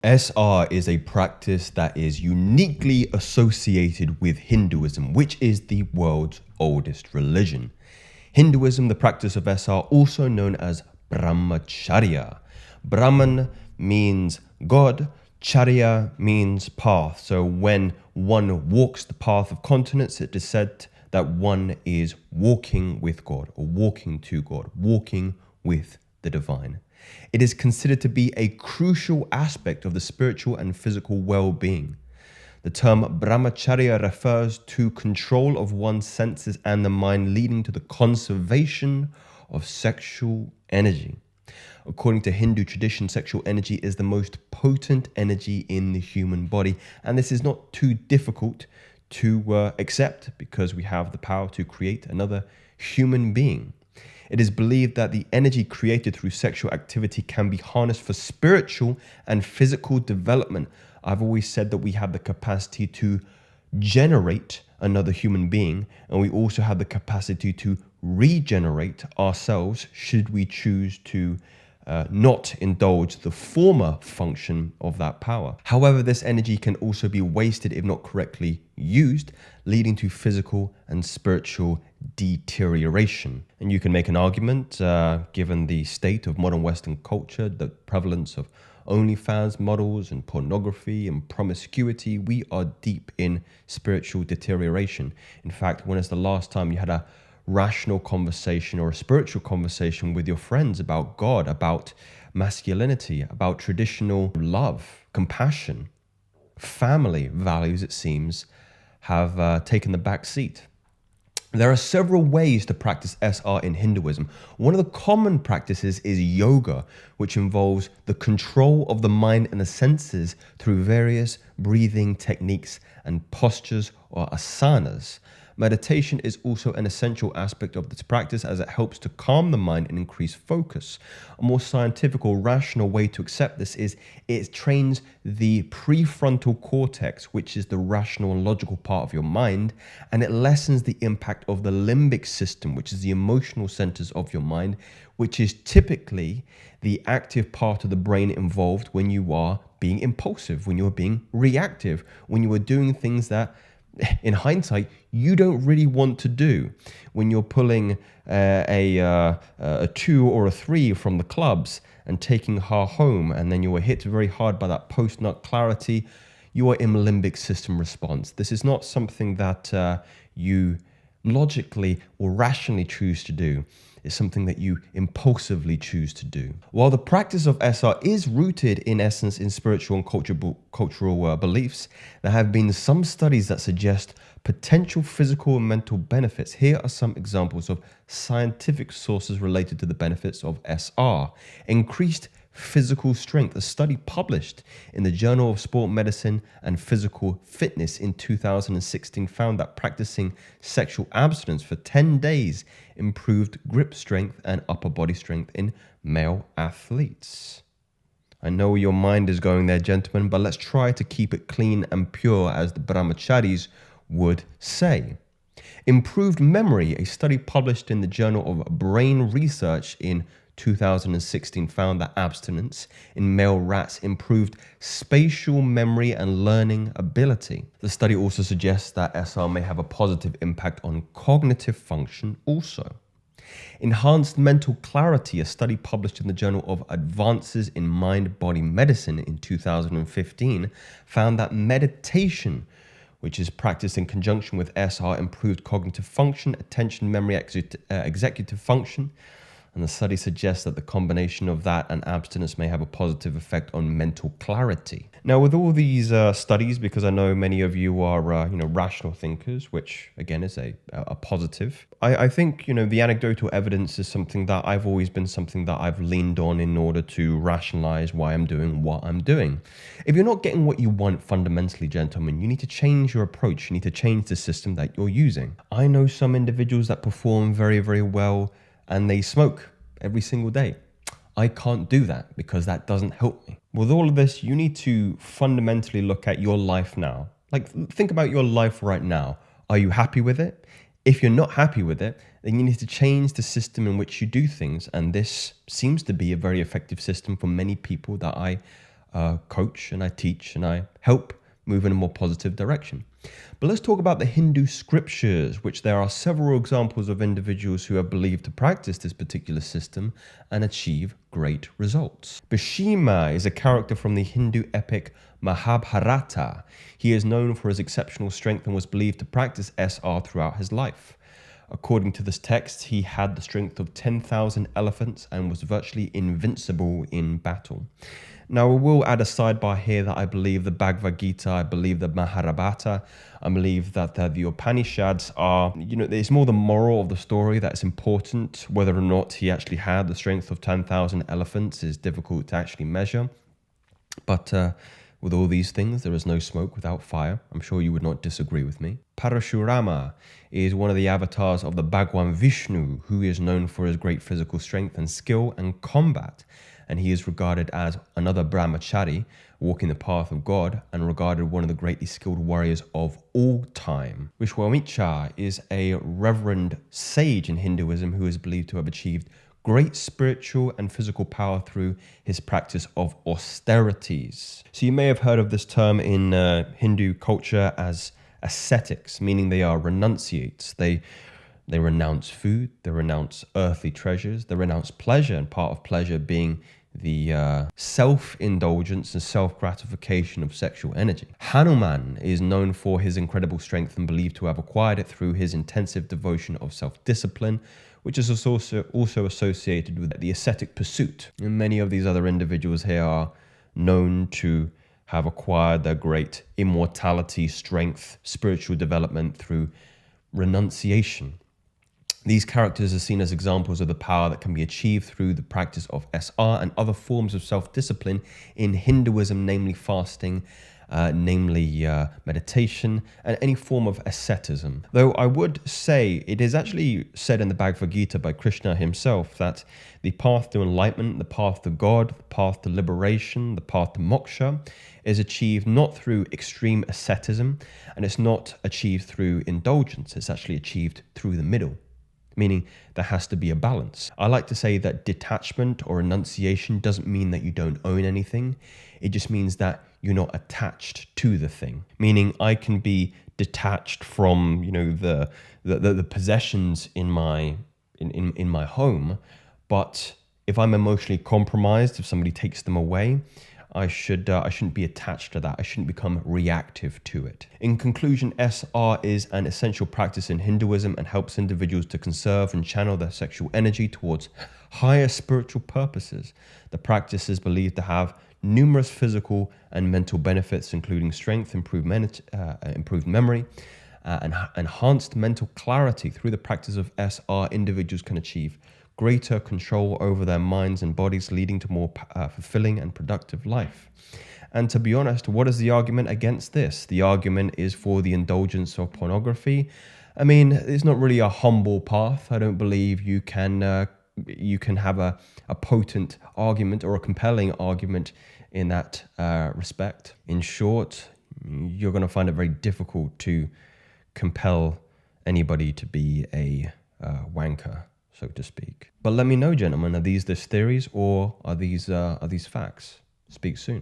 SR is a practice that is uniquely associated with Hinduism, which is the world's oldest religion. Hinduism, the practice of SR, also known as Brahmacharya. Brahman means God, Charya means path. So when one walks the path of continence, it is said that one is walking with God or walking to God, walking with the divine. It is considered to be a crucial aspect of the spiritual and physical well-being. The term brahmacharya refers to control of one's senses and the mind, leading to the conservation of sexual energy. According to Hindu tradition, sexual energy is the most potent energy in the human body, and this is not too difficult to accept because we have the power to create another human being. It is believed that the energy created through sexual activity can be harnessed for spiritual and physical development. I've always said that we have the capacity to generate another human being, and we also have the capacity to regenerate ourselves should we choose to not indulge the former function of that power. However, this energy can also be wasted if not correctly used, leading to physical and spiritual deterioration. And you can make an argument, given the state of modern Western culture, the prevalence of OnlyFans models and pornography and promiscuity, we are deep in spiritual deterioration. In fact, when is the last time you had a rational conversation or a spiritual conversation with your friends about God, about masculinity, about traditional love, compassion? Family values, it seems, have taken the back seat. There are several ways to practice SR in Hinduism. One of the common practices is yoga, which involves the control of the mind and the senses through various breathing techniques and postures or asanas. Meditation is also an essential aspect of this practice as it helps to calm the mind and increase focus. A more scientific or rational way to accept this is it trains the prefrontal cortex, which is the rational and logical part of your mind, and it lessens the impact of the limbic system, which is the emotional centers of your mind, which is typically the active part of the brain involved when you are being impulsive, when you are being reactive, when you are doing things that in hindsight, you don't really want to do. When you're pulling a 2 or a 3 from the clubs and taking her home, and then you are hit very hard by that post-nut clarity, you are in limbic system response. This is not something that you logically or rationally choose to do. It's something that you impulsively choose to do. While the practice of SR is rooted in essence in spiritual and cultural beliefs, there have been some studies that suggest potential physical and mental benefits. Here are some examples of scientific sources related to the benefits of SR. Increased physical strength. A study published in the Journal of Sport Medicine and Physical Fitness in 2016 found that practicing sexual abstinence for 10 days improved grip strength and upper body strength in male athletes. I know your mind is going there, gentlemen, but let's try to keep it clean and pure, as the brahmacharis would say. Improved memory. A study published in the Journal of Brain Research in 2016 found that abstinence in male rats improved spatial memory and learning ability. The study also suggests that SR may have a positive impact on cognitive function also. Enhanced mental clarity. A study published in the Journal of Advances in Mind-Body Medicine in 2015 found that meditation, which is practiced in conjunction with SR, improved cognitive function, attention, memory, executive function. And the study suggests that the combination of that and abstinence may have a positive effect on mental clarity. Now, with all these studies, because I know many of you are, rational thinkers, which again is a positive. I think, the anecdotal evidence is something that I've leaned on in order to rationalize why I'm doing what I'm doing. If you're not getting what you want fundamentally, gentlemen, you need to change your approach. You need to change the system that you're using. I know some individuals that perform very, very well and they smoke every single day. I can't do that because that doesn't help me. With all of this, you need to fundamentally look at your life now. Think about your life right now. Are you happy with it? If you're not happy with it, then you need to change the system in which you do things. And this seems to be a very effective system for many people that I coach and I teach and I help move in a more positive direction. But let's talk about the Hindu scriptures, which there are several examples of individuals who are believed to practice this particular system and achieve great results. Bhishma is a character from the Hindu epic Mahabharata. He is known for his exceptional strength and was believed to practice SR throughout his life. According to this text, he had the strength of 10,000 elephants and was virtually invincible in battle. Now, I will add a sidebar here that I believe the Bhagavad Gita, I believe the Mahabharata, I believe that the Upanishads are, it's more the moral of the story that's important. Whether or not he actually had the strength of 10,000 elephants is difficult to actually measure. But with all these things, there is no smoke without fire. I'm sure you would not disagree with me. Parashurama is one of the avatars of the Bhagwan Vishnu, who is known for his great physical strength and skill and combat. And he is regarded as another brahmachari, walking the path of God, and regarded one of the greatly skilled warriors of all time. Vishwamitra is a reverend sage in Hinduism who is believed to have achieved great spiritual and physical power through his practice of austerities. So you may have heard of this term in Hindu culture as ascetics, meaning they are renunciates. They renounce food, they renounce earthly treasures, they renounce pleasure, and part of pleasure being the self-indulgence and self-gratification of sexual energy. Hanuman is known for his incredible strength and believed to have acquired it through his intensive devotion of self-discipline, which is also associated with the ascetic pursuit. And many of these other individuals here are known to have acquired their great immortality, strength, spiritual development through renunciation. These characters are seen as examples of the power that can be achieved through the practice of SR and other forms of self-discipline in Hinduism, namely fasting, meditation, and any form of asceticism. Though I would say it is actually said in the Bhagavad Gita by Krishna himself that the path to enlightenment, the path to God, the path to liberation, the path to moksha is achieved not through extreme asceticism, and it's not achieved through indulgence. It's actually achieved through the middle, meaning there has to be a balance. I like to say that detachment or renunciation doesn't mean that you don't own anything. It just means that you're not attached to the thing. Meaning I can be detached from, the possessions in my home, but if I'm emotionally compromised, if somebody takes them away, I shouldn't be attached to that. I shouldn't become reactive to it. In conclusion, SR is an essential practice in Hinduism and helps individuals to conserve and channel their sexual energy towards higher spiritual purposes. The practice is believed to have numerous physical and mental benefits, including strength, improved memory, and enhanced mental clarity. Through the practice of SR, individuals can achieve greater control over their minds and bodies, leading to more fulfilling and productive life. And to be honest, what is the argument against this? The argument is for the indulgence of pornography. I mean, it's not really a humble path. I don't believe you can have a potent argument or a compelling argument in that respect. In short, you're going to find it very difficult to compel anybody to be a wanker, so to speak. But let me know, gentlemen, are these theories or are these facts? Speak soon.